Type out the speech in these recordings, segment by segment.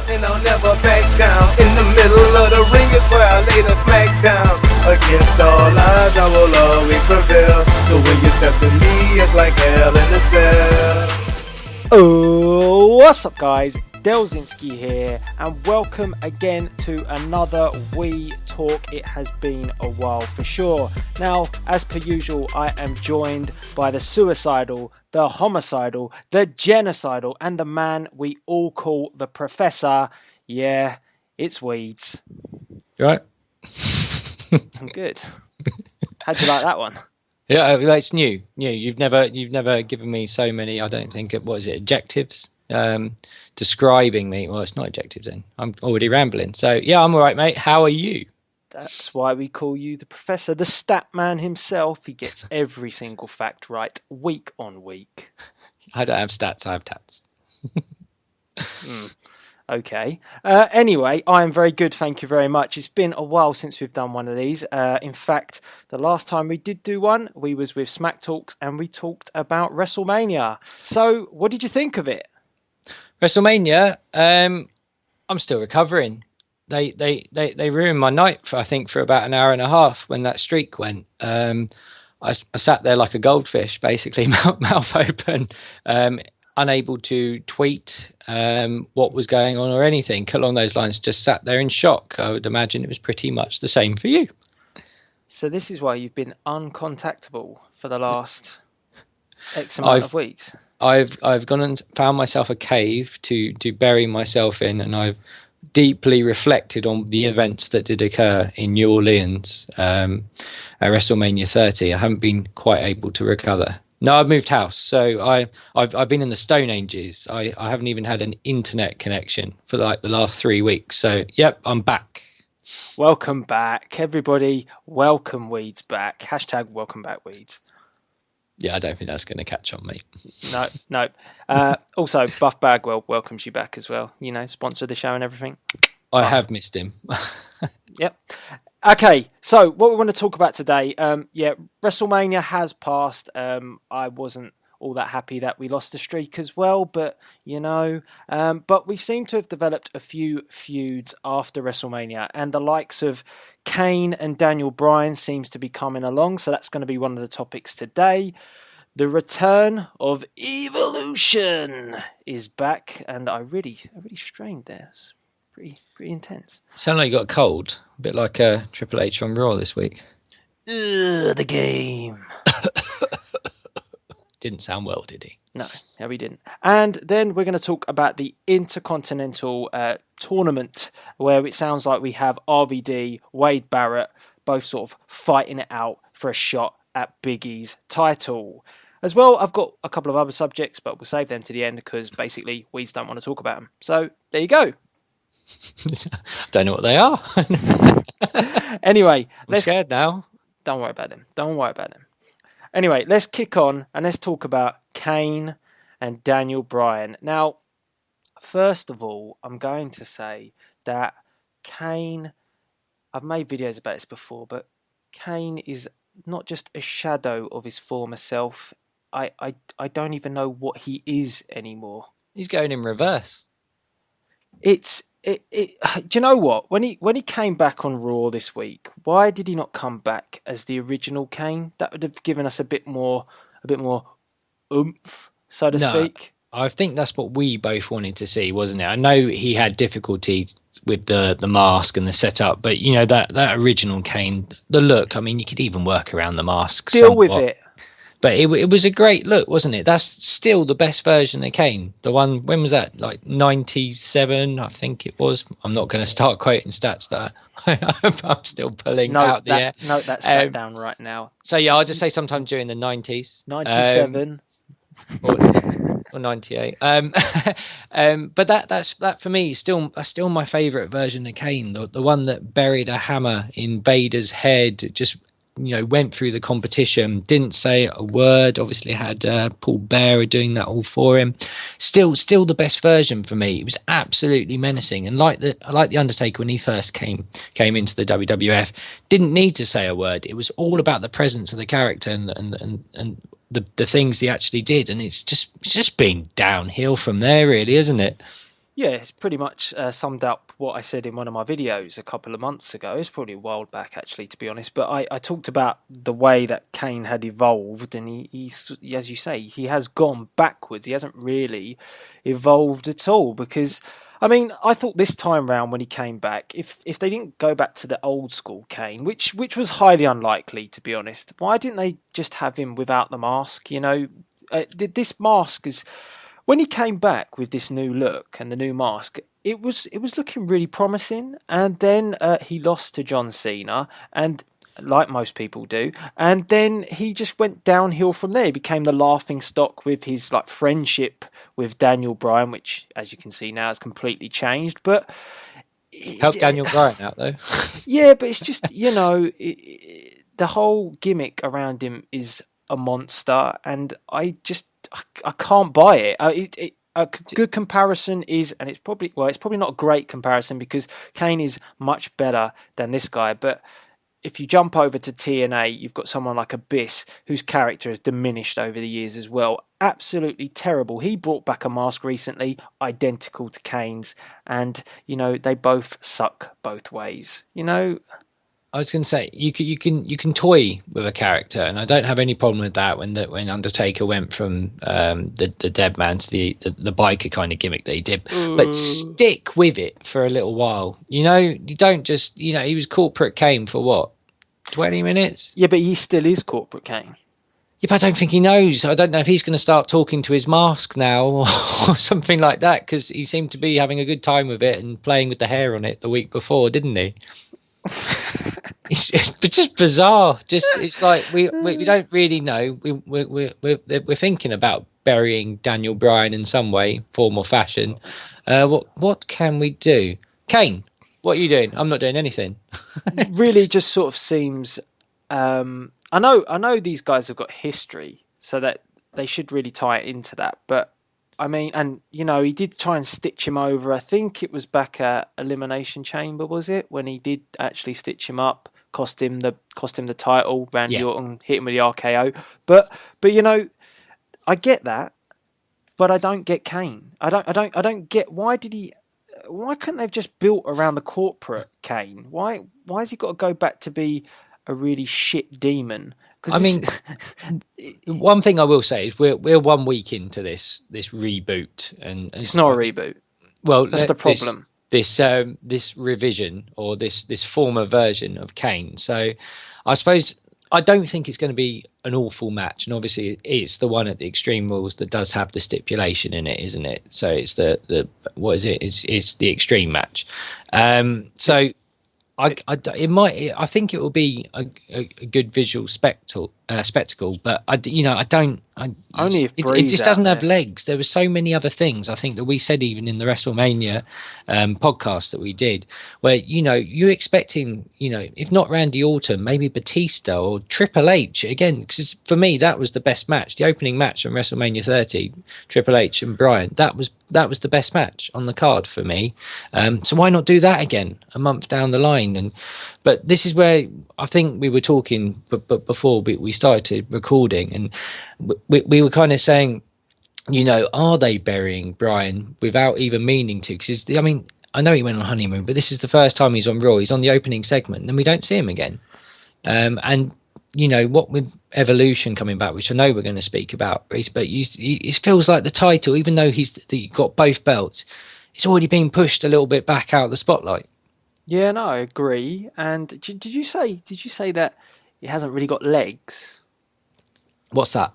and I'll never back down. In the middle of the ring is where I lay the smack down. Against all odds, I will always prevail. So when you step to me, it's like hell in a cell. Oh, what's up, guys? Delzinski here, and welcome again to another We Talk. It has been a while for sure. Now, as per usual, I am joined by the suicidal, the homicidal, the genocidal, and the man we all call the Professor. Yeah, it's Weeds. Right. Good. How'd you like that one? Yeah, it's new. You've never given me so many. I don't think what is it? Adjectives. Describing me. Well, it's not adjectives then. I'm already rambling. So yeah, I'm all right, mate. How are you? That's why we call you the Professor, the stat man himself. He gets every single fact right, week on week. I don't have stats. I have tats. Okay. Anyway, I am very good, thank you very much. It's been a while since we've done one of these. In fact, the last time we did do one, we was with Smack Talks and we talked about Wrestlemania. So, what did you think of it? Wrestlemania. I'm still recovering. They ruined my night for about an hour and a half when that streak went. I sat there like a goldfish, basically, mouth open, unable to tweet what was going on or anything along those lines. Just sat there in shock. I would imagine it was pretty much the same for you. So this is why you've been uncontactable for the last X amount of weeks. I've gone and found myself a cave to bury myself in, and I've deeply reflected on the events that did occur in New Orleans at WrestleMania 30. I haven't been quite able to recover. No, I've moved house, so I've been in the Stone Ages. I haven't even had an internet connection for like the last 3 weeks. So yep, I'm back. Welcome back, everybody. Welcome Weeds back. Hashtag welcome back Weeds. Yeah, I don't think that's going to catch on, mate. No. Also, Buff Bagwell welcomes you back as well. You know, sponsor of the show and everything. I have missed him. Yep. Okay, so what we want to talk about today, WrestleMania has passed. I wasn't all that happy that we lost the streak as well, but but we seem to have developed a few feuds after WrestleMania, and the likes of Kane and Daniel Bryan seems to be coming along, so that's going to be one of the topics today. The return of Evolution is back, and I really strained there. It's pretty intense. Sound like you got a cold, a bit like Triple H on Raw this week. The game. Didn't sound well, did he? No, he didn't. And then we're going to talk about the Intercontinental tournament, where it sounds like we have RVD, Wade Barrett, both sort of fighting it out for a shot at Big E's title. As well, I've got a couple of other subjects, but we'll save them to the end because basically we don't want to talk about them. So there you go. I don't know what they are. Anyway, I'm scared now. Don't worry about them. Anyway, let's kick on and let's talk about Kane and Daniel Bryan. Now, first of all, I'm going to say that Kane, I've made videos about this before, but Kane is not just a shadow of his former self. I don't even know what he is anymore. He's going in reverse. Do you know what? When he came back on Raw this week, why did he not come back as the original Kane? That would have given us a bit more oomph, so to speak. I think that's what we both wanted to see, wasn't it? I know he had difficulties with the mask and the setup, but that original Kane, the look. I mean, you could even work around the mask. Deal with it. But it was a great look, wasn't it? That's still the best version of Kane. The one, when was that? Like 97, I think it was. I'm not going to start quoting stats that I'm still pulling out the air. Note that stat down right now. So yeah, I'll just say sometime during the 90s. 97. Or 98. But that for me is still my favourite version of Kane. The one that buried a hammer in Vader's head, just went through the competition, didn't say a word. Obviously had Paul Bearer doing that all for him. Still the best version for me. It was absolutely menacing, and like the Undertaker when he first came into the WWF, didn't need to say a word. It was all about the presence of the character and the things he actually did, and it's just been downhill from there, really, isn't it? Yeah, it's pretty much summed up what I said in one of my videos a couple of months ago. It's probably a while back, actually, to be honest. But I talked about the way that Kane had evolved, and he's, as you say, he has gone backwards. He hasn't really evolved at all. Because, I mean, I thought this time round when he came back, if they didn't go back to the old school Kane, which was highly unlikely, to be honest, why didn't they just have him without the mask? You know, this mask is... When he came back with this new look and the new mask, it was looking really promising. And then he lost to John Cena, and like most people do, and then he just went downhill from there. He became the laughing stock with his like friendship with Daniel Bryan, which, as you can see now, has completely changed. But Help Daniel Bryan out though. yeah, but it's just the whole gimmick around him is a monster, and I can't buy it. A good comparison is, and it's probably not a great comparison because Kane is much better than this guy. But if you jump over to TNA, you've got someone like Abyss, whose character has diminished over the years as well. Absolutely terrible. He brought back a mask recently, identical to Kane's, and they both suck both ways. I was going to say you can toy with a character, and I don't have any problem with that. When Undertaker went from the dead man to the biker kind of gimmick that he did, but stick with it for a little while. You don't just he was corporate Kane for what, 20 minutes? Yeah, but he still is corporate Kane. Yeah, but I don't think he knows. I don't know if he's going to start talking to his mask now or something like that, because he seemed to be having a good time with it and playing with the hair on it the week before, didn't he? It's just bizarre. It's like we don't really know. We're thinking about burying Daniel Bryan in some way, form or fashion. What can we do? Kane, what are you doing? I'm not doing anything. Really, just sort of seems. I know these guys have got history, so that they should really tie it into that. But I mean, and he did try and stitch him over. I think it was back at Elimination Chamber, was it, when he did actually stitch him up, cost him the title. Randy Orton hit him with the RKO. But I get that, but I don't get Kane. I don't get why couldn't they have just built around the corporate Kane? Why has he got to go back to be a really shit demon? I mean, one thing I will say is we're 1 week into this reboot, and it's not a reboot. Well, that's the problem. This revision, or this former version of Kane. So, I suppose I don't think it's going to be an awful match, and obviously it's the one at the Extreme Rules that does have the stipulation in it, isn't it? So it's the what is it? It's the Extreme match. So. I think it will be a good visual spectacle, but it just doesn't have legs. There were so many other things I think that we said even in the Wrestlemania podcast that we did, where you're expecting if not Randy Orton, maybe Batista or Triple H again, because for me that was the best match, the opening match on WrestleMania 30, Triple H and Bryan. That was the best match on the card for me. So why not do that again a month down the line? But this is where I think we were talking before we started recording, and we were kind of saying, are they burying Bryan without even meaning to? Because I know he went on honeymoon, but this is the first time he's on Raw. He's on the opening segment, and we don't see him again. And what with Evolution coming back, which I know we're going to speak about, but it feels like the title, even though he's got both belts, it's already been pushed a little bit back out of the spotlight. Yeah, no, I agree. And did you say that it hasn't really got legs? What's that?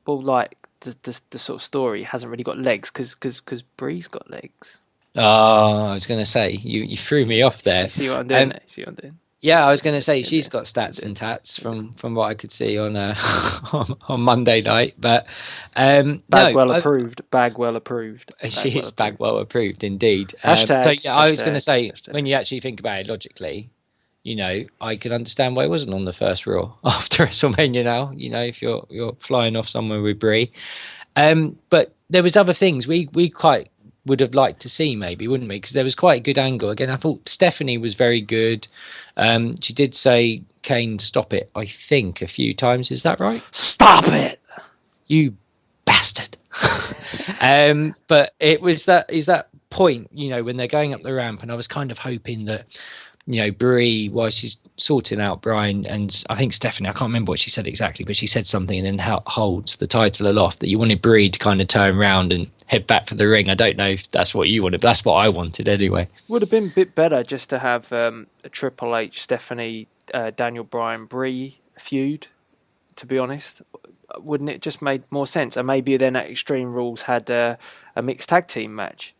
Well, like the sort of story hasn't really got legs because Bree's got legs. Oh, I was going to say you threw me off there. See what I'm doing? See what I'm doing? Yeah, I was going to say she's got stats and tats from what I could see on on Monday night, but Bagwell approved. Bagwell approved. She is Bagwell approved indeed. Hashtag, so yeah, I was going to say hashtag. When you actually think about it logically, I can understand why it wasn't on the first Raw after WrestleMania. Now, if you're flying off somewhere with Brie, but there was other things we quite would have liked to see, maybe, wouldn't we? Because there was quite a good angle. Again, I thought Stephanie was very good. She did say, Kane, stop it, I think, a few times. Is that right? Stop it! You bastard. But it was that point, when they're going up the ramp, and I was kind of hoping that, Brie, while she's sorting out Bryan, and I think Stephanie, I can't remember what she said exactly, but she said something and then holds the title aloft, that you wanted Brie to kind of turn around and head back for the ring. I don't know if that's what you wanted, but that's what I wanted anyway. Would have been a bit better just to have a Triple H, Stephanie, Daniel Bryan, Brie feud, to be honest. Wouldn't it just made more sense? And maybe then at Extreme Rules had a mixed tag team match.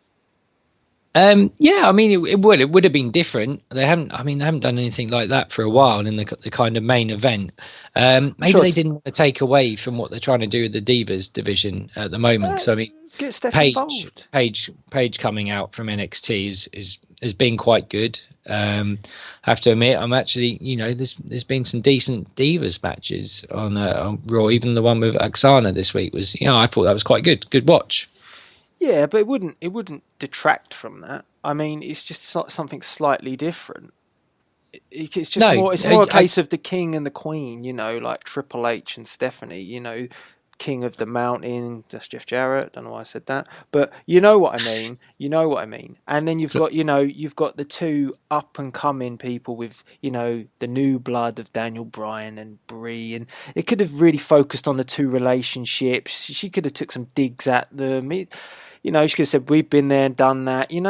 Yeah, I mean, it would have been different. They haven't done anything like that for a while in the kind of main event. Maybe they didn't want to take away from what they're trying to do with the Divas division at the moment. So I mean, get Steph involved. Paige coming out from NXT has been quite good. I have to admit, I'm actually, there's been some decent Divas matches on Raw. Even the one with Oksana this week was, I thought that was quite good. Good watch. Yeah, but it wouldn't detract from that. I mean, it's just something slightly different. It's just more a case of the king and the queen, like Triple H and Stephanie, king of the mountain. That's Jeff Jarrett. Don't know why I said that, but you know what I mean. You know what I mean. And then you've got the two up and coming people with the new blood of Daniel Bryan and Brie, and it could have really focused on the two relationships. She could have took some digs at them. She could have said, we've been there and done that. To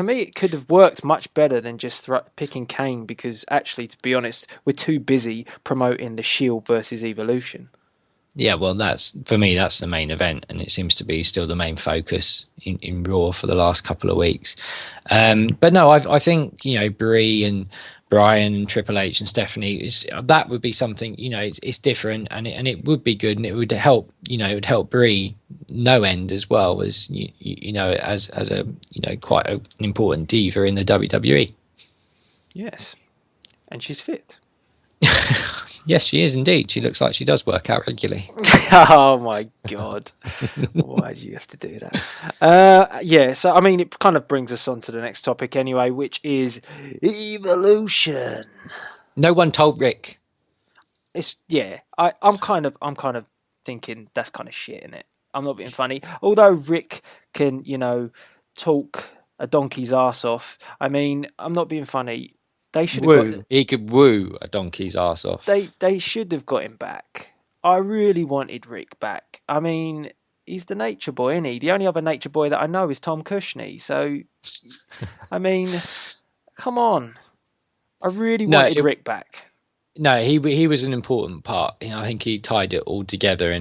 me, it could have worked much better than just picking Kane, because actually, to be honest, we're too busy promoting the Shield versus Evolution. Yeah, well, that's the main event, and it seems to be still the main focus in Raw for the last couple of weeks. But no, I think, Brie and Bryan and Triple H and Stephanie, that would be something, it's different, and it would be good, and it would help, it would help Brie no end, as well as as a quite an important diva in the WWE. Yes, and she's fit. Yes, she is indeed. She looks like she does work out regularly. Oh my God. Why do you have to do that? So I mean, it kind of brings us on to the next topic anyway, which is Evolution. No one told Rick. I'm kind of thinking that's kind of shit, innit? I'm not being funny. Although Rick can, talk a donkey's ass off. I mean, I'm not being funny. They should have He could woo a donkey's ass off. They should have got him back. I really wanted Rick back. I mean, he's the nature boy, isn't he? The only other nature boy that I know is Tom Cushney. So, I mean, come on. I really wanted Rick back. No, he was an important part. I think he tied it all together.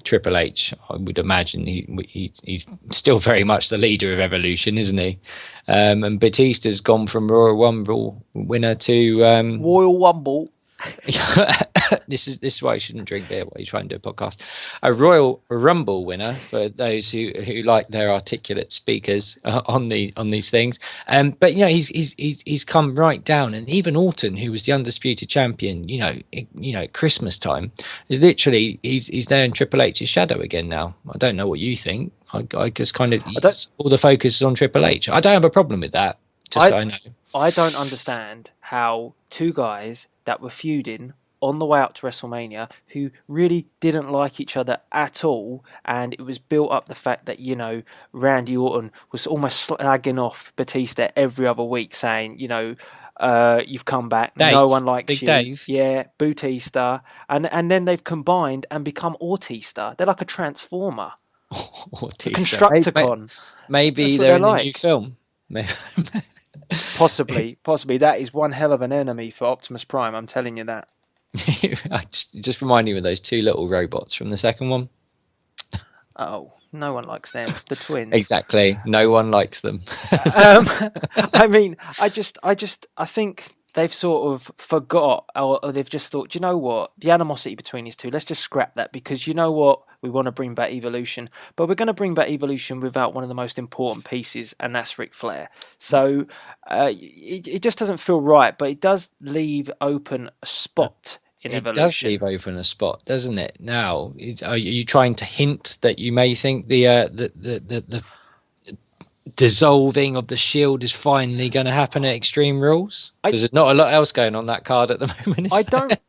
Triple H, I would imagine he's still very much the leader of Evolution, isn't he? And Batista's gone from Royal Rumble winner to Royal Rumble. This is why you shouldn't drink beer while you're trying to do a podcast. A Royal Rumble winner, for those who like their articulate speakers on these things. But he's come right down, and even Orton, who was the undisputed champion, at Christmas time, is literally he's there in Triple H's shadow again now. I don't know what you think. I just kind of all the focus is on Triple H. I don't have a problem with that. Just so I know. I don't understand how two guys that were feuding on the way up to WrestleMania, who really didn't like each other at all, and it was built up the fact that, Randy Orton was almost slagging off Batista every other week, saying, you've come back, Dave, no one likes Big you. Dave. Yeah, Batista. And then they've combined and become Ortista. They're like a transformer. Constructicon. Maybe they're in the new film. Maybe. Possibly. That is one hell of an enemy for Optimus Prime, I'm telling you that. Just remind you of those two little robots from the second one. Oh, no one likes them. The twins. Exactly. No one likes them. I mean, I think they've sort of forgot, or they've just thought, you know what? The animosity between these two, let's just scrap that, because you know what? We want to bring back Evolution, but we're going to bring back Evolution without one of the most important pieces, and that's Ric Flair. So it just doesn't feel right, but it does leave open a spot in Evolution. It does leave open a spot, doesn't it? Now, are you trying to hint that you may think the dissolving of the Shield is finally going to happen at Extreme Rules? Because there's not a lot else going on that card at the moment. I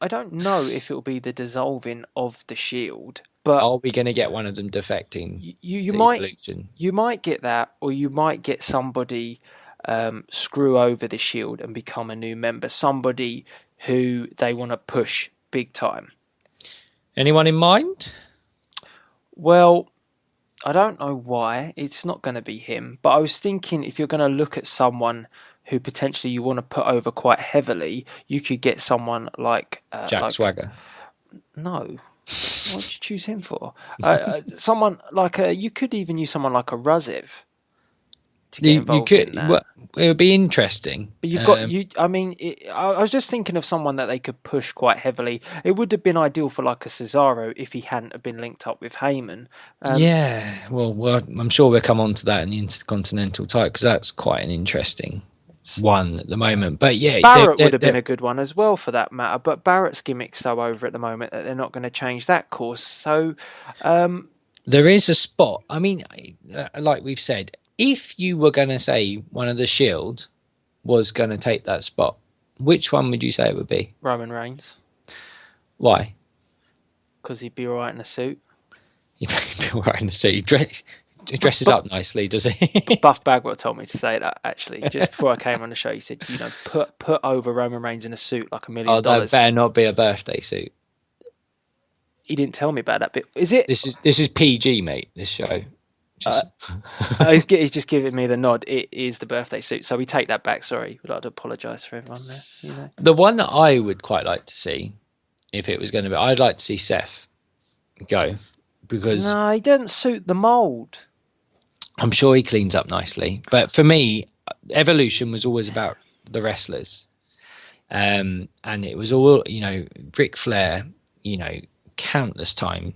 don't know if it will be the dissolving of the Shield, But are we going to get one of them defecting? You to might Evolution? you might get that, or you might get somebody screw over the Shield and become a new member, somebody who they want to push big time. Anyone in mind? Well, I don't know why. It's not going to be him. But I was thinking if you're going to look at someone who potentially you want to put over quite heavily, you could get someone like... Jack Swagger. No. What did you choose him for? Someone like you could even use someone like a Rusev to get involved in that. Well, it would be interesting. But you've got I was just thinking of someone that they could push quite heavily. It would have been ideal for like a Cesaro if he hadn't have been linked up with Heyman. Well, I'm sure we'll come on to that in the Intercontinental title because that's quite an interesting one at the moment. But yeah, Barrett would have been a good one as well for that matter. But Barrett's gimmick's so over at the moment that they're not going to change that course. So there is a spot. I mean, like we've said, if you were going to say one of the Shield was going to take that spot, which one would you say it would be? Roman Reigns. Why? Because he'd be all right in a suit. He'd be all right in a suit. He dresses up nicely, does he? Buff Bagwell told me to say that, actually. Just before I came on the show, he said, put over Roman Reigns in a suit like $1 million. Oh, that better not be a birthday suit. He didn't tell me about that bit. Is it? This is PG, mate, this show. He's just giving me the nod. It is the birthday suit. So we take that back. Sorry. We'd like to apologise for everyone there. You know, the one that I would quite like to see, if it was going to be, I'd like to see Seth go. Because no, he doesn't suit the mould. I'm sure he cleans up nicely. But for me, Evolution was always about the wrestlers. And it was all, Ric Flair, countless time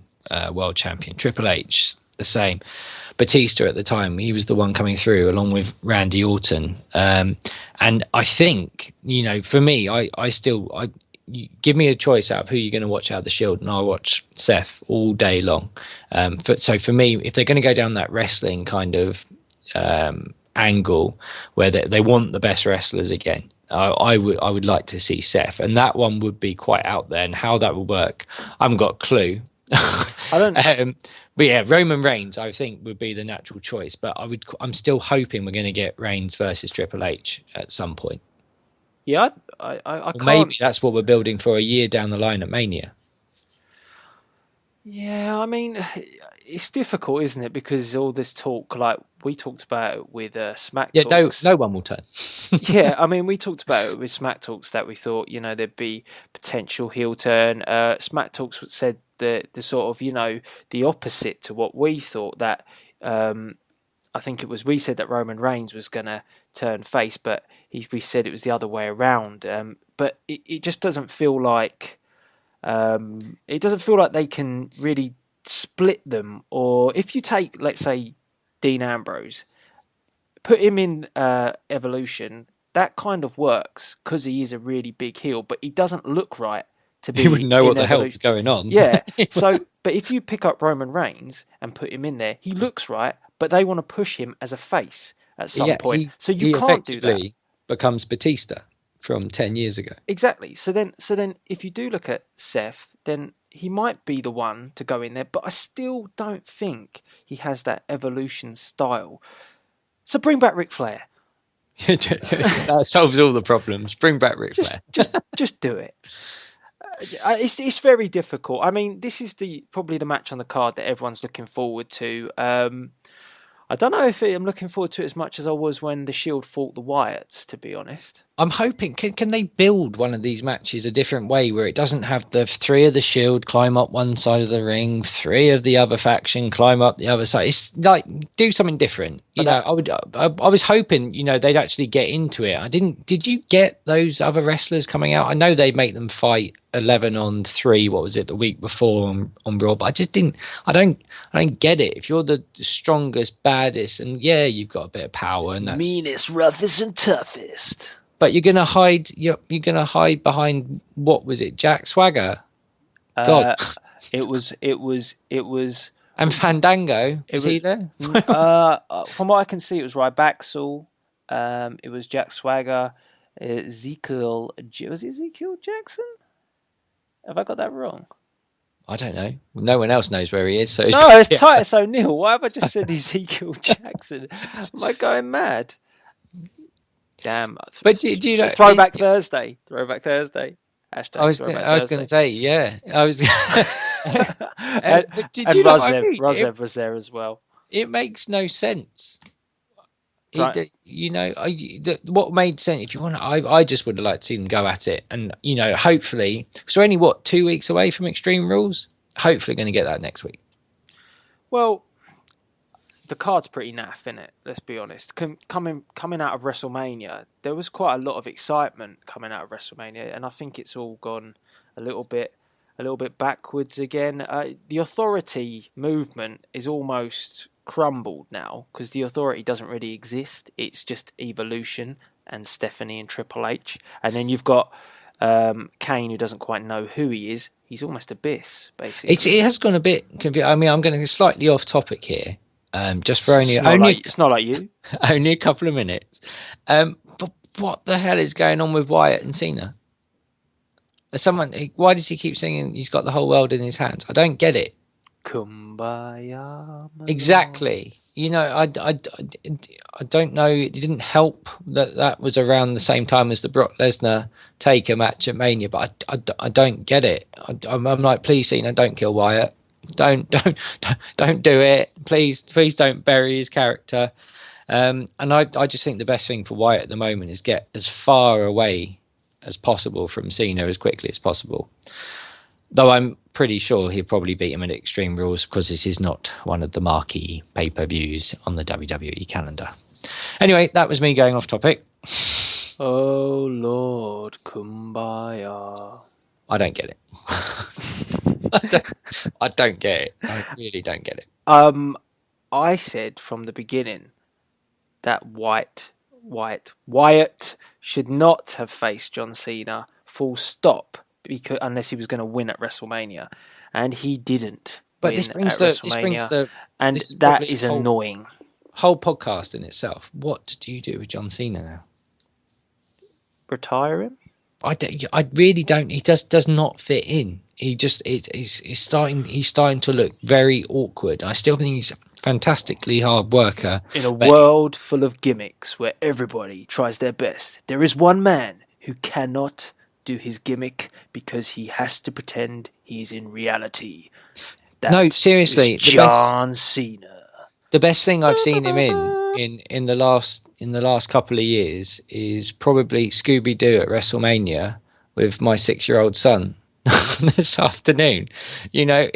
world champion. Triple H, the same. Batista at the time, he was the one coming through along with Randy Orton. And I think, for me, you give me a choice out of who you're going to watch out of the Shield, and I'll watch Seth all day long. So for me, if they're going to go down that wrestling kind of angle where they want the best wrestlers again, I would like to see Seth, and that one would be quite out there. And how that would work, I haven't got a clue. I don't. But yeah, Roman Reigns, I think, would be the natural choice. But I'm still hoping we're going to get Reigns versus Triple H at some point. Yeah, I can't. Maybe that's what we're building for a year down the line at Mania. Yeah, I mean, it's difficult, isn't it? Because all this talk, like we talked about it with Smack Talks. No one will turn. Yeah, I mean, we talked about it with Smack Talks that we thought, there'd be potential heel turn. Smack Talks said the sort of, the opposite to what we thought, that I think it was, we said that Roman Reigns was going to turn face, but we said it was the other way around. But it just doesn't feel like they can really split them. Or if you take, let's say, Dean Ambrose, put him in Evolution, that kind of works because he is a really big heel, but he doesn't look right to be. He wouldn't know what the Evolution. hell's going on. Yeah. But if you pick up Roman Reigns and put him in there, he looks right, but they want to push him as a face at some point. So you can't do that. He becomes Batista from 10 years ago. Exactly. So then if you do look at Seth, then he might be the one to go in there, but I still don't think he has that Evolution style. So bring back Ric Flair. That solves all the problems. Bring back Ric Flair. Just do it. It's very difficult. I mean, this is probably the match on the card that everyone's looking forward to. I don't know if I'm looking forward to it as much as I was when the Shield fought the Wyatts, to be honest. I'm hoping, can they build one of these matches a different way where it doesn't have the 3 of the Shield climb up one side of the ring, 3 of the other faction climb up the other side? It's like, do something different. I was hoping, they'd actually get into it. Did you get those other wrestlers coming out? I know they make them fight 11 on 3, what was it, the week before on Raw, but I don't get it. If you're the strongest, baddest, and yeah, you've got a bit of power, and that's meanest, roughest, and toughest, but you're gonna hide behind, what was it, Jack Swagger? God, it was and Fandango. Was he there? From what I can see, it was Rybaxel. It was Jack Swagger, Ezekiel. Was it Ezekiel Jackson? Have I got that wrong? I don't know. No one else knows where he is. So No, it's Titus O'Neil. Why have I just said Ezekiel Jackson? Am I going mad? Damn. But do you know? Throwback Thursday. Throwback Thursday. Hashtag I was going to say, yeah. I was. But do you know what I mean? Rozev was there as well. It makes no sense. Right. What made sense? If you want, I just would have liked to see them go at it, and hopefully, so we're only 2 weeks away from Extreme Rules. Hopefully, going to get that next week. Well, the card's pretty naff, innit? Let's be honest. Coming out of WrestleMania, there was quite a lot of excitement coming out of WrestleMania, and I think it's all gone a little bit backwards again. The Authority movement is almost crumbled now because the Authority doesn't really exist. It's just Evolution and Stephanie and Triple H, and then you've got Kane, who doesn't quite know who he is. He's almost Abyss, basically. It has gone a bit confused. I mean, I'm going to go slightly off topic here, just for it's not like you. Only a couple of minutes. But what the hell is going on with Wyatt and Cena? Why does he keep singing he's got the whole world in his hands? I don't get it. Kumbaya. Exactly. I don't know. It didn't help that was around the same time as the Brock Lesnar Taker match at Mania, but I don't get it. I'm like, please, Cena, don't kill Wyatt. Don't do it. Please don't bury his character. And I just think the best thing for Wyatt at the moment is get as far away as possible from Cena as quickly as possible. Though I'm pretty sure he'll probably beat him at Extreme Rules because this is not one of the marquee pay-per-views on the WWE calendar. Anyway, that was me going off topic. Oh, Lord, Kumbaya. I don't get it. I don't get it. I really don't get it. I said from the beginning that Wyatt should not have faced John Cena, full stop, unless he was going to win at WrestleMania, and he didn't. But this brings the and that is annoying. Whole podcast in itself. What do you do with John Cena now? Retire him? I really don't. He does not fit in. He's starting to look very awkward. I still think he's a fantastically hard worker. In a world full of gimmicks where everybody tries their best, there is one man who cannot do his gimmick because he has to pretend he's in reality. No, seriously, John Cena. The best thing I've seen him in the last couple of years is probably Scooby-Doo at WrestleMania with my 6-year-old son this afternoon. I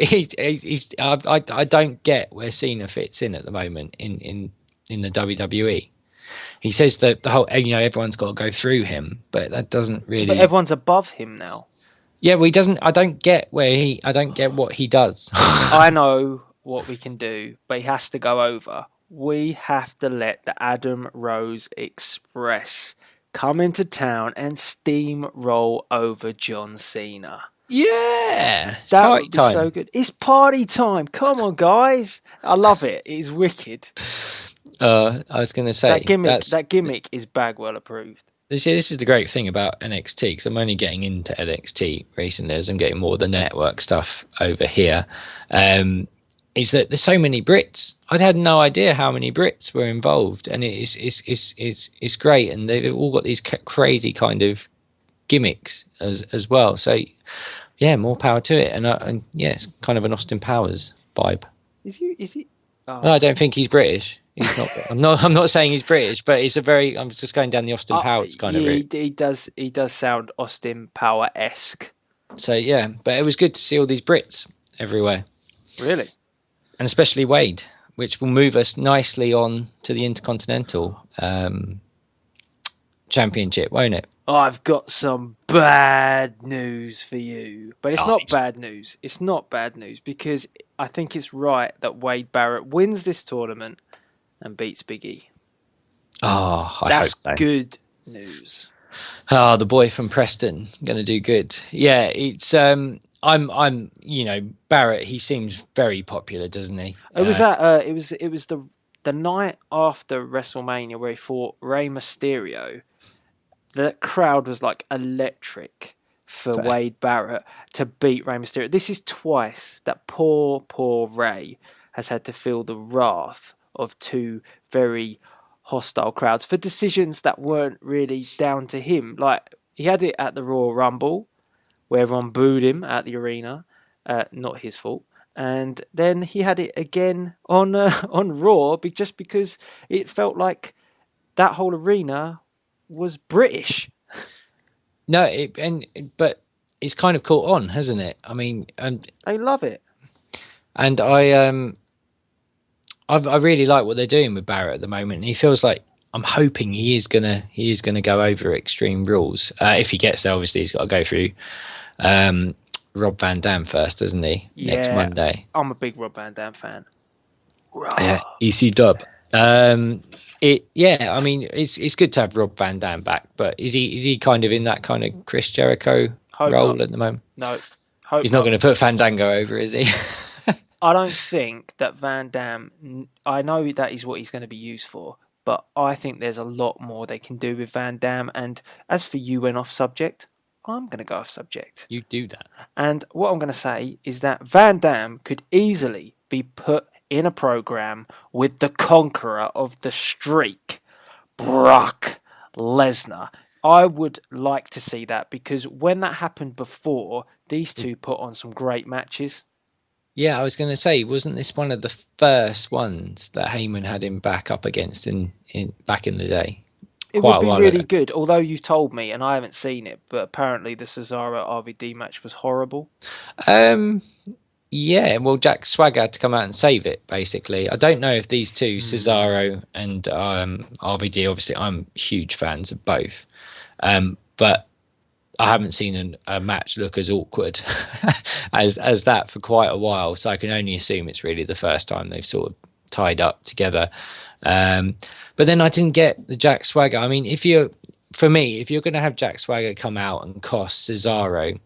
don't get where Cena fits in at the moment in the WWE. He says that the whole, everyone's got to go through him, but that doesn't really. But everyone's above him now. Yeah, well, he doesn't. I don't get what he does. I know what we can do, but he has to go over. We have to let the Adam Rose Express come into town and steamroll over John Cena. Yeah, that would be so good. It's party time. Come on, guys. I love it. It's wicked. I was going to say that gimmick is Bagwell approved. This is the great thing about NXT, because I'm only getting into NXT recently as I'm getting more of the network stuff over here. Is that there's so many Brits? I'd had no idea how many Brits were involved, and it's great, and they've all got these crazy kind of gimmicks as well. So yeah, more power to it, and yeah, it's kind of an Austin Powers vibe. Is he? Oh. No, I don't think he's British. He's not. I'm not saying he's British, but it's I'm just going down the Austin Powers kind of route. He does sound Austin Power-esque. So yeah, but it was good to see all these Brits everywhere. Really, and especially Wade, which will move us nicely on to the Intercontinental Championship, won't it? I've got some bad news for you, but it's not bad news. It's not bad news because I think it's right that Wade Barrett wins this tournament and beats Big E. Oh, that's hope so. Good news. Oh, the boy from Preston going to do good. Yeah, it's I'm Barrett. He seems very popular, doesn't he? It was the night after WrestleMania where he fought Rey Mysterio. The crowd was like electric. for Wade Barrett to beat Rey Mysterio. This is twice that poor Rey has had to feel the wrath of two very hostile crowds for decisions that weren't really down to him. Like, he had it at the Royal Rumble, where everyone booed him at the arena. Not his fault. And then he had it again on Raw, just because it felt like that whole arena was British. No, but it's kind of caught on, hasn't it? I mean, they love it, and I really like what they're doing with Barrett at the moment. And he feels like, I'm hoping he is gonna go over Extreme Rules. If he gets there, obviously he's got to go through Rob Van Dam first, doesn't he? Yeah, next Monday. I'm a big Rob Van Dam fan. Yeah, EC Dub. I mean, it's good to have Rob Van Dam back, but is he kind of in that kind of Chris Jericho role at the moment? No, he's not going to put Fandango over, is he? I don't think that Van Dam. I know that is what he's going to be used for, but I think there's a lot more they can do with Van Dam. And as for you went off subject, I'm going to go off subject. You do that. And what I'm going to say is that Van Dam could easily be put in a program with the conqueror of the streak, Brock Lesnar. I would like to see that, because when that happened before, these two put on some great matches. Yeah, I was going to say, wasn't this one of the first ones that Heyman had him back up against back in the day? It would be really good, although you told me, and I haven't seen it, but apparently the Cesaro RVD match was horrible. Yeah, well, Jack Swagger had to come out and save it, basically. I don't know if these two, Cesaro and RVD, obviously I'm huge fans of both, but I haven't seen a match look as awkward as that for quite a while, so I can only assume it's really the first time they've sort of tied up together. But then I didn't get the Jack Swagger. I mean, if you're going to have Jack Swagger come out and cost Cesaro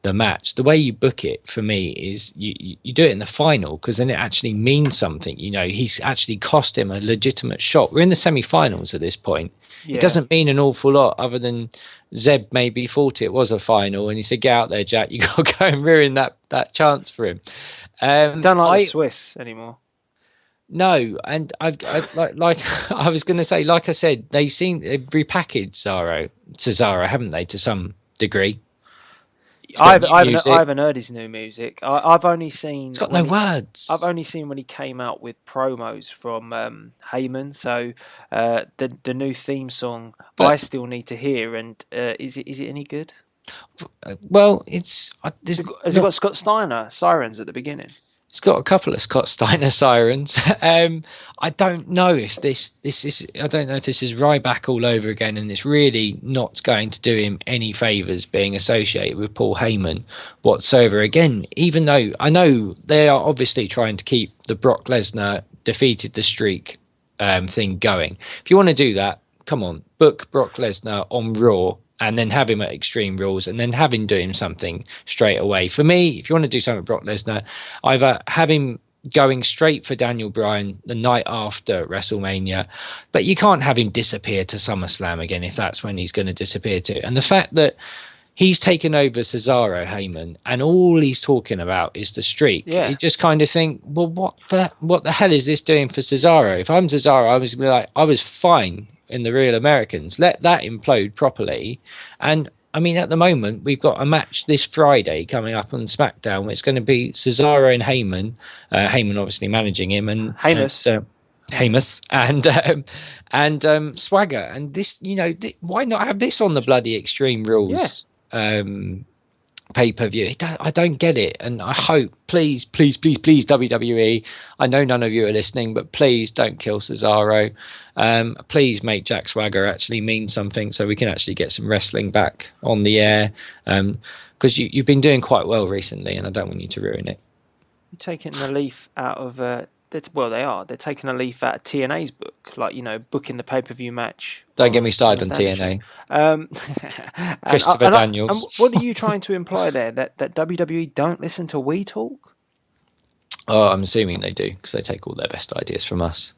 the match, the way you book it for me is you do it in the final, because then it actually means something. You know, he's actually cost him a legitimate shot. We're in the semi-finals at this point. Yeah. It doesn't mean an awful lot, other than Zeb maybe thought it was a final and he said, "Get out there, Jack, you got to go and ruin that chance for him." Don't like the Swiss anymore. No, and I like I was going to say, like I said, they've repackaged Cesaro, haven't they, to some degree? I haven't heard his new music. I've only seen. It's got no words. I've only seen when he came out with promos from Heyman. So the new theme song, I still need to hear. And is it any good? Well, has it got Scott Steiner sirens at the beginning? It's got a couple of Scott Steiner sirens. I don't know if this is. I don't know if this is Ryback all over again, and it's really not going to do him any favors being associated with Paul Heyman whatsoever. Again, even though I know they are obviously trying to keep the Brock Lesnar defeated the streak thing going. If you want to do that, come on, book Brock Lesnar on Raw, and then have him at Extreme Rules, and then have him doing something straight away. For me, if you want to do something with Brock Lesnar, either have him going straight for Daniel Bryan the night after WrestleMania, but you can't have him disappear to SummerSlam again if that's when he's going to disappear to. And the fact that he's taken over Cesaro, Heyman, and all he's talking about is the streak. Yeah. You just kind of think, well, what the hell is this doing for Cesaro? If I'm Cesaro, I was like, I was fine in the Real Americans. Let that implode properly. And I mean, at the moment, we've got a match this Friday coming up on SmackDown. It's going to be Cesaro and Heyman. Heyman obviously managing him, and Sheamus and Swagger. And this, you know, why not have this on the bloody Extreme Rules pay-per-view? I don't get it, and I hope, please WWE, I know none of you are listening, but please don't kill Cesaro. Please make Jack Swagger actually mean something, so we can actually get some wrestling back on the air, because you've been doing quite well recently, and I don't want you to ruin it. You're taking a leaf out of they're taking a leaf out of TNA's book, like, you know, booking the pay-per-view match. Don't get me started on TNA. Christopher Daniels. And what are you trying to imply there? That WWE don't listen to We Talk? Oh, I'm assuming they do, because they take all their best ideas from us.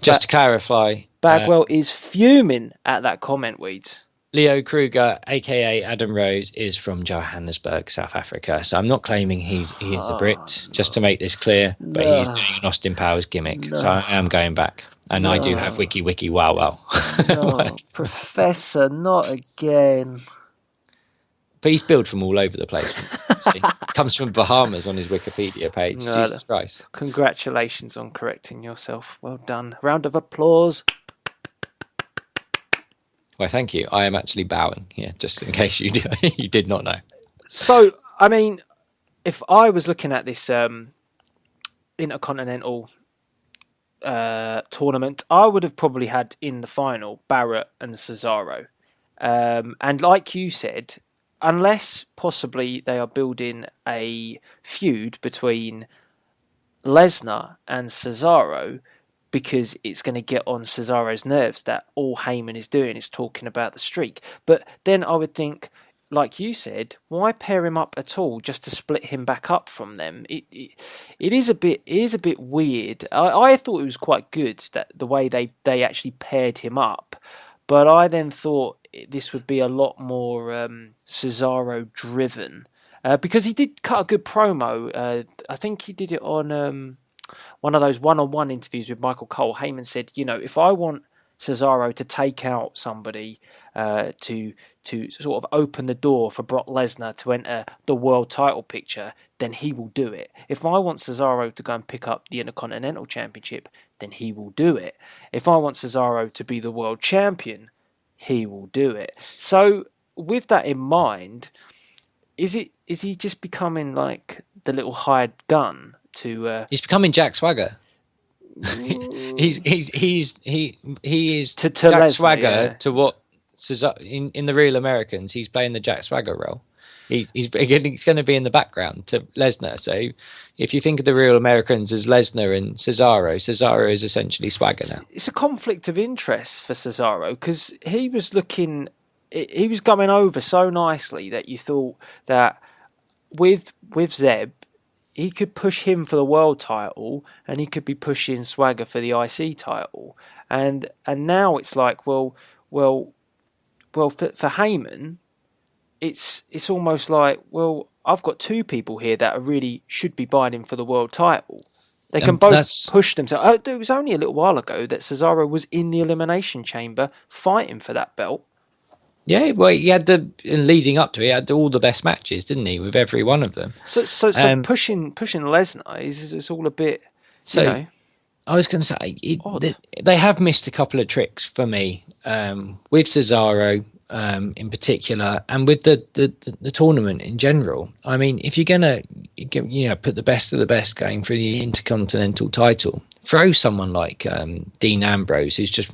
Just to clarify, Bagwell is fuming at that comment, Weeds. Leo Kruger, aka Adam Rose, is from Johannesburg, South Africa. So I'm not claiming he is a Brit, just to make this clear. But he's doing an Austin Powers gimmick, so I am going back, and I do have wiki wow wow. No, Professor, not again. But he's billed from all over the place. See, comes from Bahamas on his Wikipedia page. No, Jesus Christ! Congratulations on correcting yourself. Well done. Round of applause. Well, thank you. I am actually bowing here, just in case you did not know. So, I mean, if I was looking at this Intercontinental tournament, I would have probably had in the final Barrett and Cesaro. And like you said, unless possibly they are building a feud between Lesnar and Cesaro, because it's going to get on Cesaro's nerves that all Heyman is doing is talking about the streak. But then I would think, like you said, why pair him up at all just to split him back up from them? It is a bit weird. I thought it was quite good that the way they actually paired him up, but I then thought this would be a lot more Cesaro driven because he did cut a good promo. I think he did it on one of those one-on-one interviews with Michael Cole. Heyman said, if I want Cesaro to take out somebody to sort of open the door for Brock Lesnar to enter the world title picture, then he will do it. If I want Cesaro to go and pick up the Intercontinental Championship, then he will do it. If I want Cesaro to be the world champion, he will do it. So with that in mind, is he just becoming like the little hired gun to? He's becoming Jack Swagger. he is to Jack Lesnar, Swagger yeah. to what in the Real Americans. He's playing the Jack Swagger role. He's going to be in the background to Lesnar. So if you think of the Real Americans as Lesnar and Cesaro is essentially Swagger now. It's a conflict of interest for Cesaro because he was going over so nicely that you thought that with Zeb, he could push him for the world title and he could be pushing Swagger for the IC title. And now it's like, well, for Heyman, it's almost like, well, I've got two people here that really should be buying him for the world title. They can both push themselves. It was only a little while ago that Cesaro was in the Elimination Chamber fighting for that belt. Yeah, well, he had leading up to it, he had all the best matches, didn't he, with every one of them? So pushing Lesnar is all a bit, I was going to say, they have missed a couple of tricks for me with Cesaro in particular, and with the tournament in general. I mean, if you're going to put the best of the best going for the Intercontinental title, throw someone like Dean Ambrose, who's just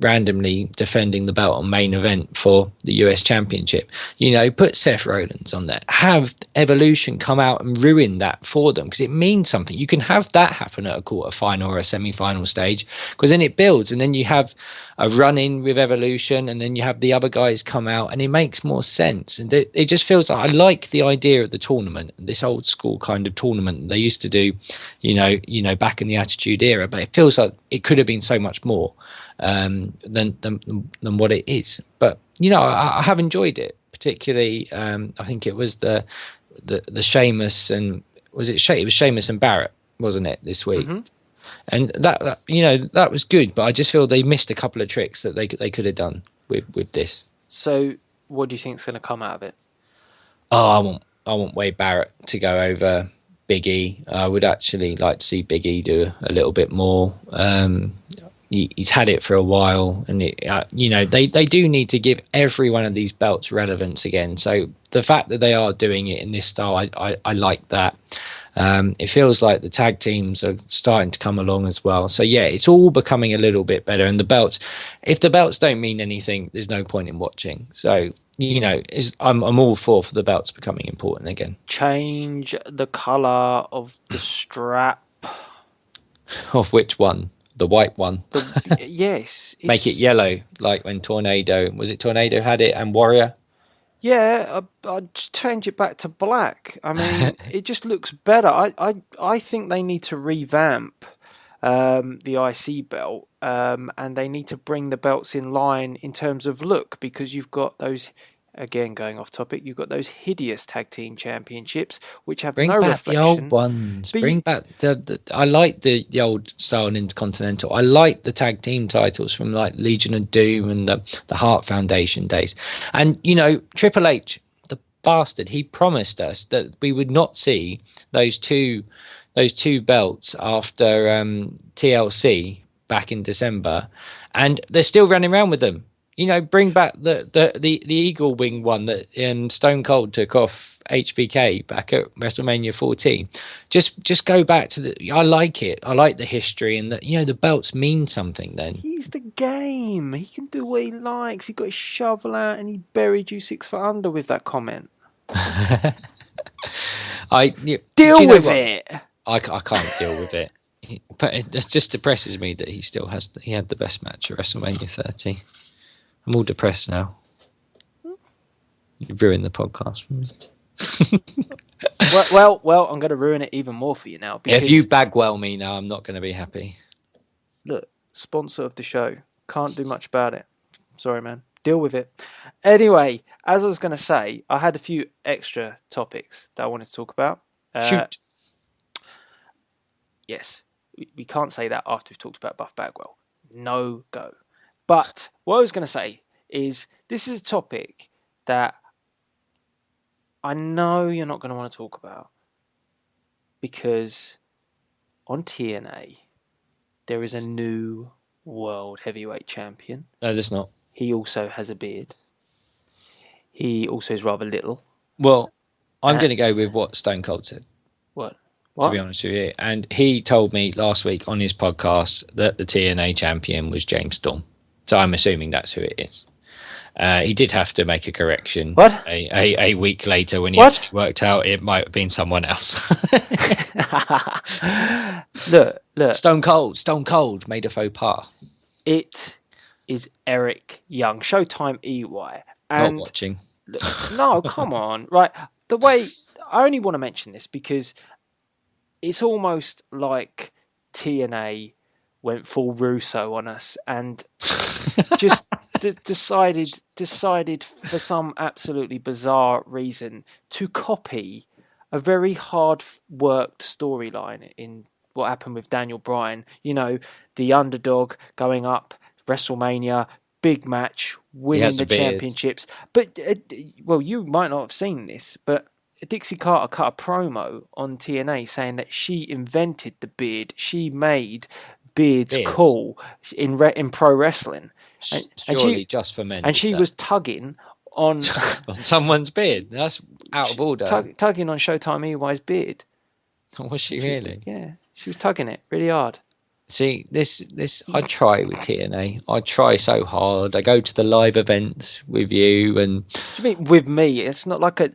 randomly defending the belt on main event for the US Championship. Put Seth Rollins on there. Have Evolution come out and ruin that for them, because it means something. You can have that happen at a quarter-final or a semi-final stage, because then it builds, and then you have a run-in with Evolution, and then you have the other guys come out, and it makes more sense. And it just feels like I like the idea of the tournament, this old school kind of tournament they used to do, back in the Attitude Era, but it feels like it could have been so much more than what it is. But I have enjoyed it, particularly I think it was the Sheamus and it was Sheamus and Barrett, wasn't it, this week? Mm-hmm. And that was good, but I just feel they missed a couple of tricks that they could have done with this. So what do you think's going to come out of it? I want Wade Barrett to go over Big E. I would actually like to see Big E do a little bit more. He's had it for a while, and they do need to give every one of these belts relevance again. So the fact that they are doing it in this style, I like that. It feels like the tag teams are starting to come along as well. So yeah, it's all becoming a little bit better. And the belts, if the belts don't mean anything, there's no point in watching. So I'm all for the belts becoming important again. Change the colour of the strap. Of which one? The white one. Yes. Make it yellow, like when Tornado had it, and Warrior? Yeah, I'd change it back to black. I mean, it just looks better. I think they need to revamp the IC belt, and they need to bring the belts in line in terms of look, because you've got those, again going off topic, you've got those hideous tag team championships which have Bring no back reflection. the old ones. But Bring back I like the old style Intercontinental. I like the tag team titles from like Legion of Doom and the Hart Foundation days. And Triple H, the bastard, he promised us that we would not see those two belts after TLC back in December, and they're still running around with them. Bring back the Eagle Wing one that Stone Cold took off HBK back at WrestleMania 14. Just go back to I like it. I like the history, and that the belts mean something then. He's the game. He can do what he likes. He got his shovel out and he buried you 6 foot under with that comment. Deal with it. I can't deal with it. But it just depresses me that he had the best match at WrestleMania 30. I'm all depressed now. You ruined the podcast for me. well, I'm going to ruin it even more for you now. Because, if you Bagwell me now, I'm not going to be happy. Look, sponsor of the show. Can't do much about it. Sorry, man. Deal with it. Anyway, as I was going to say, I had a few extra topics that I wanted to talk about. Shoot. Yes, we can't say that after we've talked about Buff Bagwell. No go. But what I was going to say is this is a topic that I know you're not going to want to talk about, because on TNA there is a new world heavyweight champion. No, there's not. He also has a beard. He also is rather little. Well, I'm going to go with what Stone Cold said. What? To be honest with you. And he told me last week on his podcast that the TNA champion was James Storm. So I'm assuming that's who it is. He did have to make a correction. What? A week later when he actually worked out it might have been someone else. Look. Stone Cold made a faux pas. It is Eric Young, Showtime EY. And not watching. No, come on. Right. The way I only want to mention this because it's almost like TNA went full Russo on us and just decided for some absolutely bizarre reason to copy a very hard worked storyline in what happened with Daniel Bryan. The underdog going up WrestleMania, big match, winning the championships. But you might not have seen this, but Dixie Carter cut a promo on TNA saying that she invented the beard. She made beards cool in pro wrestling. Surely just for men. And she was tugging on someone's beard. That's out of order. Tugging on Showtime EY's beard. Was she really? Yeah, she was tugging it really hard. See, this I try with TNA. I try so hard. I go to the live events with you, and what do you mean with me? It's not like a.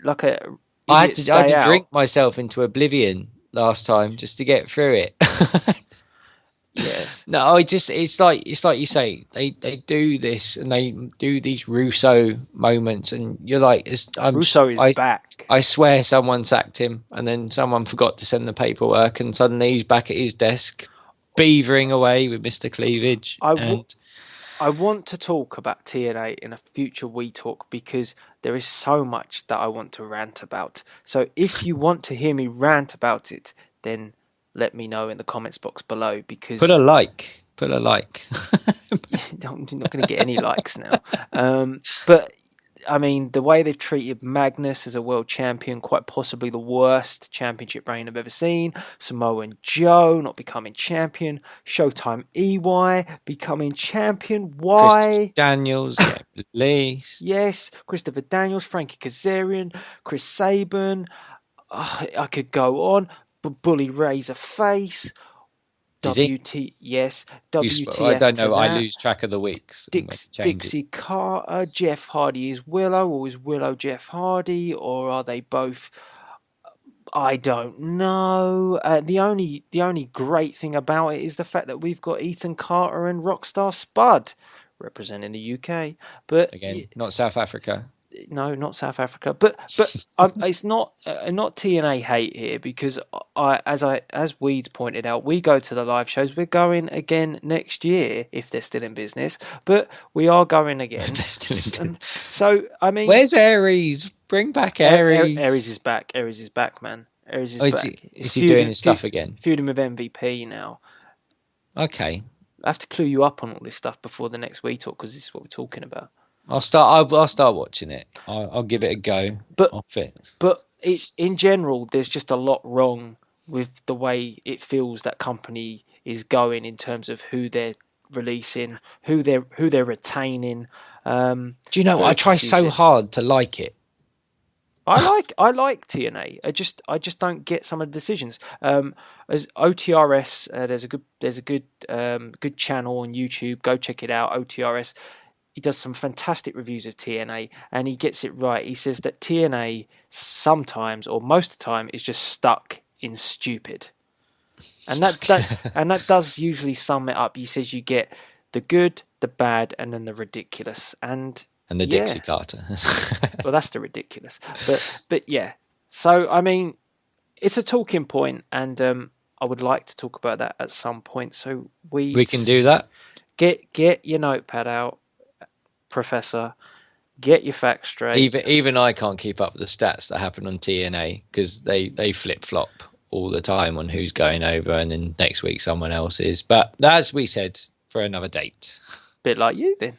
I had to drink myself into oblivion last time just to get through it. Yes. No, it's like you say, they do this and they do these Russo moments, and you're like, Russo is back. I swear someone sacked him, and then someone forgot to send the paperwork, and suddenly he's back at his desk, beavering away with Mr. Cleavage. I want to talk about TNA in a future We Talk because there is so much that I want to rant about. So if you want to hear me rant about it, then let me know in the comments box below, because put a like. I'm not going to get any likes now. But I mean, the way they've treated Magnus as a world champion, quite possibly the worst championship reign I've ever seen. Samoa Joe not becoming champion. Showtime EY becoming champion. Why? Daniels, Lee. Yes, Christopher Daniels, Frankie Kazarian, Chris Sabin. I could go on. Bully Razorface. Yes, WTF. I don't know. I lose track of the weeks. Dixie Carter, Jeff Hardy is Willow, or is Willow Jeff Hardy, or are they both? I don't know. The only great thing about it is the fact that we've got Ethan Carter and Rockstar Spud representing the UK, but again, not South Africa. No, not South Africa, but it's not TNA hate here, because as Weeds pointed out, we go to the live shows. We're going again next year if they're still in business, but we are going again. So I mean, where's Aries? Bring back Aries. Aries is back. Aries is back, man. Aries is back. Is he doing his stuff again? Feuding with MVP now. Okay. I have to clue you up on all this stuff before the next We Talk, because this is what we're talking about. I'll start watching it. I'll give it a go. But in general, there's just a lot wrong with the way it feels that company is going in terms of who they're releasing, who they're retaining. Do you know what? I try so hard to like it. I like TNA. I just don't get some of the decisions. As OTRS, there's a good channel on YouTube. Go check it out. OTRS. He does some fantastic reviews of TNA, and he gets it right. He says that TNA sometimes, or most of the time, is just stuck in stupid, and that does usually sum it up. He says you get the good, the bad, and then the ridiculous, and the Dixie Carter. Well, that's the ridiculous, but yeah. So I mean, it's a talking point, and I would like to talk about that at some point. So we can do that. Get your notepad out, Professor. Get your facts straight. Even I can't keep up with the stats that happen on TNA, because they flip flop all the time on who's going over, and then next week someone else is. But as we said, for another date. Bit like you then.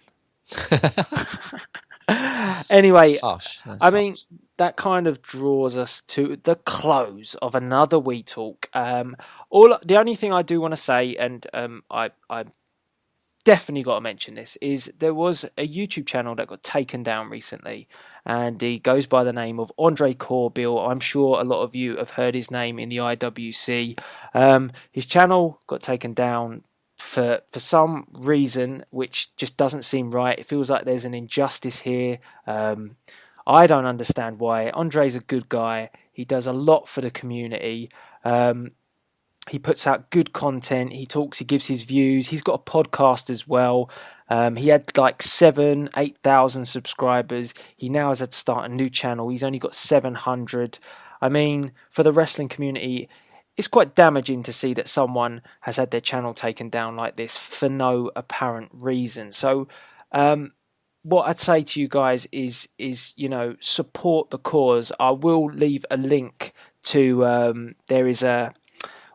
Anyway, I mean, that kind of draws us to the close of another We Talk. The only thing I do want to say, and I definitely got to mention this, is there was a YouTube channel that got taken down recently, and he goes by the name of Andre Corbeil. I'm sure a lot of you have heard his name in the IWC. His channel got taken down for some reason which just doesn't seem right. It feels like there's an injustice here. I don't understand why. Andre's a good guy. He does a lot for the community. He puts out good content. He talks, he gives his views. He's got a podcast as well. He had like 8,000 subscribers. He now has had to start a new channel. He's only got 700. I mean, for the wrestling community, it's quite damaging to see that someone has had their channel taken down like this for no apparent reason. So what I'd say to you guys is support the cause. I will leave a link to there is a,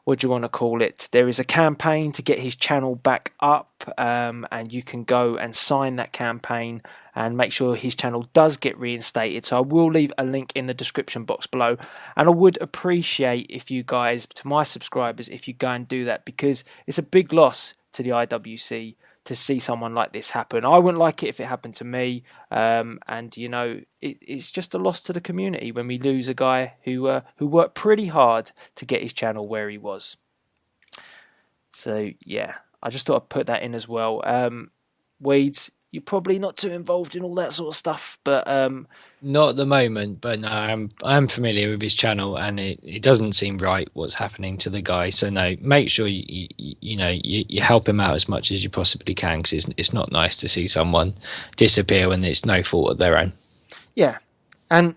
what do you want to call it? There is a campaign to get his channel back up, and you can go and sign that campaign and make sure his channel does get reinstated. So I will leave a link in the description box below, and I would appreciate if you guys, to my subscribers, if you go and do that, because it's a big loss to the IWC to see someone like this happen. I wouldn't like it if it happened to me, and it's just a loss to the community when we lose a guy who worked pretty hard to get his channel where he was. So yeah, I just thought I'd put that in as well. Weeds, you're probably not too involved in all that sort of stuff, but not at the moment. But no, I'm familiar with his channel, and it doesn't seem right what's happening to the guy. So no, make sure you help him out as much as you possibly can, because it's not nice to see someone disappear when it's no fault of their own. Yeah, and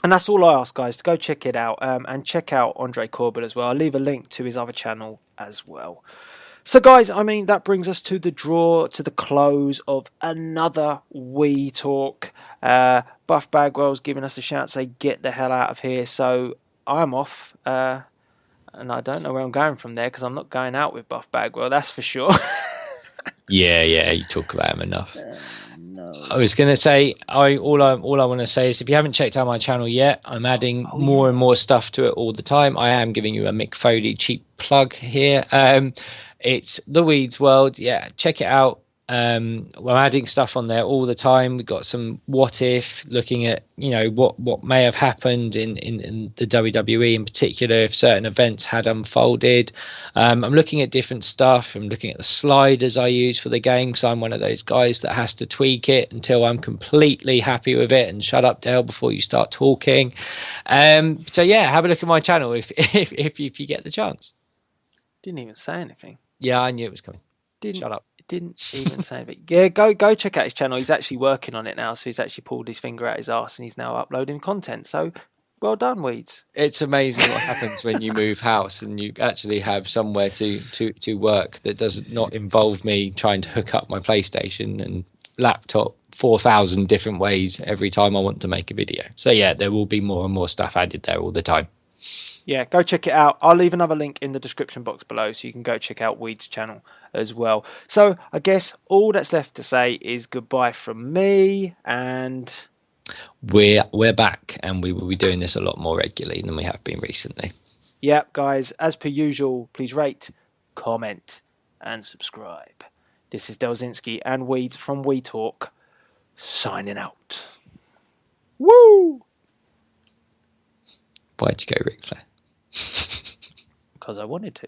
that's all I ask, guys, to go check it out, and check out Andre Corbeil as well. I'll leave a link to his other channel as well. So guys, I mean, that brings us to the close of another We Talk. Buff Bagwell's giving us a shout, say get the hell out of here. So I'm off, and I don't know where I'm going from there, because I'm not going out with Buff Bagwell, that's for sure. Yeah, you talk about him enough. No. I was going to say, all I want to say is, if you haven't checked out my channel yet, I'm adding more and more stuff to it all the time. I am giving you a Mick Foley cheap plug here. It's The Weeds World. Yeah, check it out. We're adding stuff on there all the time. We've got some what if, looking at what may have happened in the WWE in particular if certain events had unfolded. I'm looking at different stuff. I'm looking at the sliders I use for the game, because I'm one of those guys that has to tweak it until I'm completely happy with it. And shut up, Dale, before you start talking. So yeah, have a look at my channel if you get the chance. Didn't even say anything. Yeah, I knew it was coming. Didn't shut up. didn't even say anything. Yeah, go check out his channel. He's actually working on it now, so he's actually pulled his finger out his arse and he's now uploading content. So well done, Weeds. It's amazing what happens when you move house and you actually have somewhere to work that does not involve me trying to hook up my PlayStation and laptop 4,000 different ways every time I want to make a video. So yeah, there will be more and more stuff added there all the time. Yeah, go check it out. I'll leave another link in the description box below so you can go check out Weed's channel as well. So I guess all that's left to say is goodbye from me, and we're back, and we will be doing this a lot more regularly than we have been recently. Yeah, guys, as per usual, please rate, comment, and subscribe. This is Delzinski and Weeds from We Talk, signing out. Woo! Why'd you go Ric Flair? Because I wanted to.